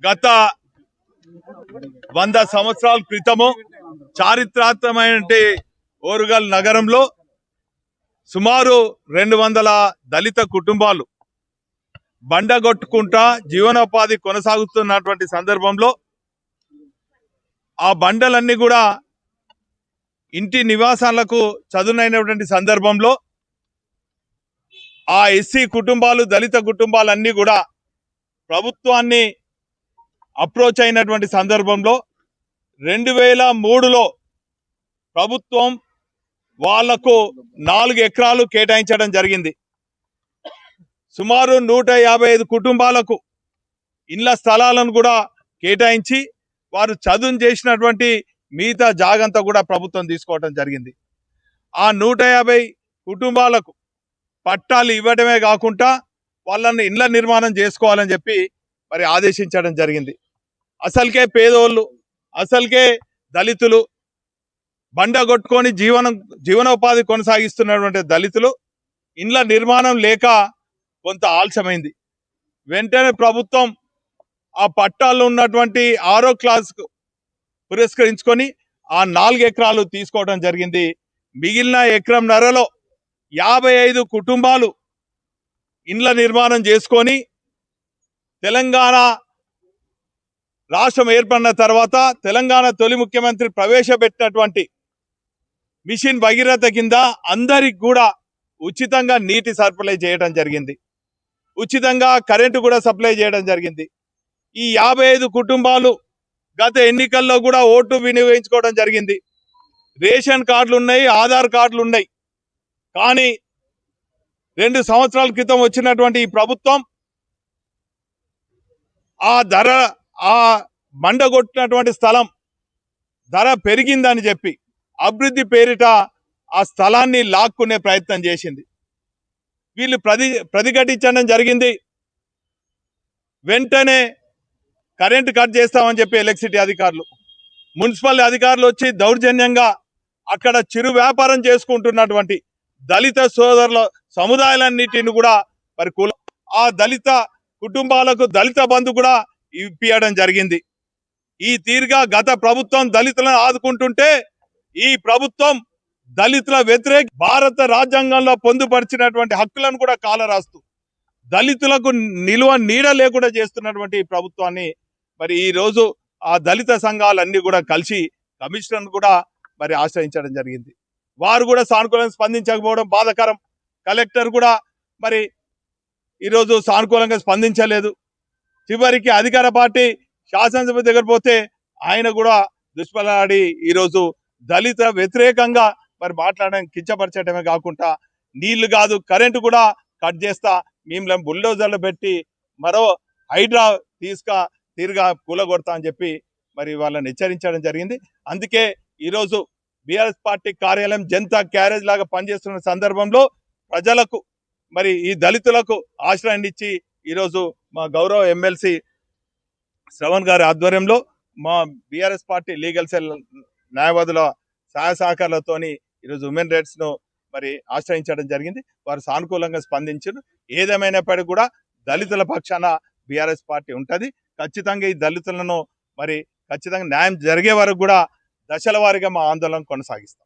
గత 100 సంవత్సరాల క్రితము చారిత్రాత్మకమైన ఓరుగల్ నగరంలో సుమారు 200 దళిత కుటుంబాలు బండగొట్టుకుంటా జీవనోపాధి కొనసాగుతున్నటువంటి సందర్భంలో ఆ బండలన్నీ కూడా ఇంటి నివాసాలకు చదునైనటువంటి సందర్భంలో ఆ ఎస్సీ కుటుంబాలు దళిత కుటుంబాలన్నీ కూడా ప్రభుత్వాన్ని అప్రోచ్ అయినటువంటి సందర్భంలో 2003లో ప్రభుత్వం వాళ్లకు 4 ఎకరాలు కేటాయించడం జరిగింది. సుమారు 155 కుటుంబాలకు ఇళ్ల స్థలాలను కూడా కేటాయించి వారు చదును చేసినటువంటి మిగతా జాగంతా కూడా ప్రభుత్వం తీసుకోవడం జరిగింది. ఆ 150 కుటుంబాలకు పట్టాలు ఇవ్వడమే కాకుండా వాళ్ళని ఇళ్ల నిర్మాణం చేసుకోవాలని చెప్పి మరి ఆదేశించడం జరిగింది. అసలుకే పేదోళ్ళు, అసలుకే దళితులు బండ కొట్టుకొని జీవనోపాధి కొనసాగిస్తున్నటువంటి దళితులు ఇండ్ల నిర్మాణం లేక కొంత ఆలస్యమైంది. వెంటనే ప్రభుత్వం ఆ పట్టాల్లో ఉన్నటువంటి 6వ క్లాస్కు పురస్కరించుకొని ఆ 4 ఎకరాలు తీసుకోవడం జరిగింది. మిగిలిన ఎకరంన్నరలో 55 కుటుంబాలు ఇండ్ల నిర్మాణం చేసుకొని తెలంగాణ రాష్ట్రం ఏర్పడిన తర్వాత తెలంగాణ తొలి ముఖ్యమంత్రి ప్రవేశపెట్టినటువంటి మిషన్ భగీరథ కింద అందరికి కూడా ఉచితంగా నీటి సరఫరా చేయడం జరిగింది. ఉచితంగా కరెంటు కూడా సప్లై చేయడం జరిగింది. ఈ 55 కుటుంబాలు గత ఎన్నికల్లో కూడా ఓటు వినియోగించుకోవడం జరిగింది. రేషన్ కార్డులు ఉన్నాయి, ఆధార్ కార్డులు ఉన్నాయి. కానీ 2 సంవత్సరాల క్రితం వచ్చినటువంటి ఈ ప్రభుత్వం ఆ బండగొట్టినటువంటి స్థలం ధర పెరిగిందని చెప్పి అభివృద్ధి పేరిట ఆ స్థలాన్ని లాక్కునే ప్రయత్నం చేసింది. వీళ్ళు ప్రతిఘటించడం జరిగింది. వెంటనే కరెంటు కట్ చేస్తామని చెప్పి ఎలక్ట్రిసిటీ అధికారులు, మున్సిపల్ అధికారులు వచ్చి దౌర్జన్యంగా అక్కడ చిరు వ్యాపారం చేసుకుంటున్నటువంటి దళిత సోదరుల సముదాయాలన్నిటిని కూడా మరి ఆ దళిత కుటుంబాలకు దళిత బంధు కూడా ఇప్పియడం జరిగింది. ఈ తీరుగా గత ప్రభుత్వం దళితులను ఆదుకుంటుంటే ఈ ప్రభుత్వం దళితుల వ్యతిరేక భారత రాజ్యాంగంలో పొందుపరిచినటువంటి హక్కులను కూడా కాలరాస్తూ దళితులకు నిలువ నీడ లేకుండా చేస్తున్నటువంటి ఈ ప్రభుత్వాన్ని మరి ఈ రోజు ఆ దళిత సంఘాలన్నీ కూడా కలిసి కమిషనర్ కూడా మరి ఆశ్రయించడం జరిగింది. వారు కూడా సానుకూలంగా స్పందించకపోవడం బాధాకరం. కలెక్టర్ కూడా మరి ఈరోజు సానుకూలంగా స్పందించలేదు. చివరికి అధికార పార్టీ శాసనసభ దగ్గర పోతే ఆయన కూడా దుష్పలాడి ఈరోజు దళిత వ్యతిరేకంగా మరి మాట్లాడడం కించపరచడమే కాకుండా నీళ్లు కాదు కరెంటు కూడా కట్ చేస్తా మేము బుల్డోజర్లు పెట్టి మరో హైడ్రా తీరుగా కూలగొడతా అని చెప్పి మరి వాళ్ళని హెచ్చరించడం జరిగింది. అందుకే ఈరోజు బీఆర్ఎస్ పార్టీ కార్యాలయం జనతా క్యారేజ్ లాగా పనిచేస్తున్న సందర్భంలో ప్రజలకు మరి ఈ దళితులకు ఆశ్రయాన్ని ఇచ్చి ఈరోజు మా గౌరవ ఎమ్మెల్సీ శ్రవణ్ గారి ఆధ్వర్యంలో మా బీఆర్ఎస్ పార్టీ లీగల్ సెల్ న్యాయవాదుల సహాయ సహకారాలతోని ఈరోజు ఉమెన్ రైట్స్ ను మరి ఆశ్రయించడం జరిగింది. వారు సానుకూలంగా స్పందించారు. ఏదేమైనప్పటికీ కూడా దళితుల పక్షాన బీఆర్ఎస్ పార్టీ ఉంటుంది. ఖచ్చితంగా ఈ దళితులను మరి ఖచ్చితంగా న్యాయం జరిగే వరకు కూడా దశల వారీగా మా ఆందోళన కొనసాగిస్తాం.